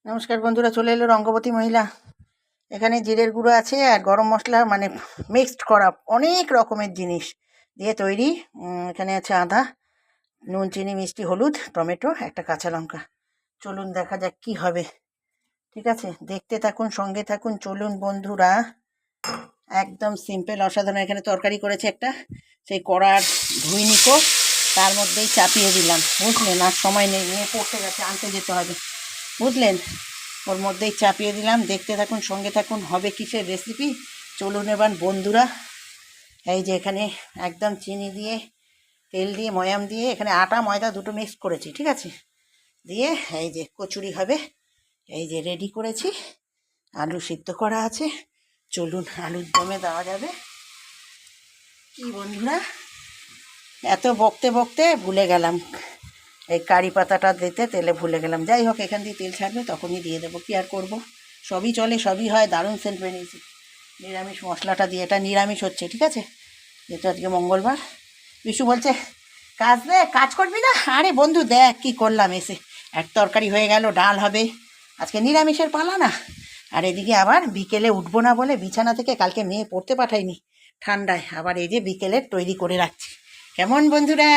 নমস্কার বন্ধুরা, চলে এলো রঙ্গবতী মহিলা। এখানে জিরের গুঁড়ো আছে আর গরম মশলা, মানে মিক্সড করা অনেক রকমের জিনিস দিয়ে তৈরি। এখানে আছে আদা, নুন, চিনি, মিষ্টি, হলুদ, টমেটো, একটা কাঁচা লঙ্কা। চলুন দেখা যাক কি হবে। ঠিক আছে, দেখতে থাকুন, সঙ্গে থাকুন। চলুন বন্ধুরা, একদম সিম্পল, অসাধারণ। এখানে তরকারি করেছে একটা, সেই কড়ার ধুই নিকো, তার মধ্যেই চাপিয়ে দিলাম, বুঝলেন। আর সময় নেই, নিয়ে পড়তে গেছে, আনতে যেতে হবে, বুঝলেন। ওর মধ্যেই চাপিয়ে দিলাম, দেখতে থাকুন, সঙ্গে থাকুন। হবে কিসের রেসিপি, চলুন এবার বন্ধুরা। এই যে এখানে একদম চিনি দিয়ে, তেল দিয়ে, ময়াম দিয়ে, এখানে আটা ময়দা দুটো মিক্স করেছি, ঠিক আছে, দিয়ে এই যে কচুরি হবে। এই যে রেডি করেছি, আলু সিদ্ধ করা আছে। চলুন, আলুর দমে দেওয়া যাবে। কি বন্ধুরা, এত বকতে বকতে ভুলে গেলাম এই কারি পাতাটা দিতে, তেলে ভুলে গেলাম। যাই হোক, এখান দিয়ে তেল ছাড়বে, তখনই দিয়ে দেবো, কি আর করবো। সবই চলে, সবই হয়। দারুণ সেন্ট বেরিয়েছে নিরামিষ মশলাটা দিয়ে। এটা নিরামিষ হচ্ছে, ঠিক আছে, যেহেতু আজকে মঙ্গলবার। বিশু বলছে কাজ দে, কাজ করবি না? আরে বন্ধু দেখ কি করলাম, এসে এক তরকারি হয়ে গেল, ডাল হবে, আজকে নিরামিষের পালা না। আর এদিকে আবার বিকেলে উঠবো না বলে বিছানা থেকে, কালকে মেয়ে পড়তে পাঠায়নি ঠান্ডায়, আবার এই যে বিকেলের তৈরি করে রাখছি। কেমন বন্ধুরা?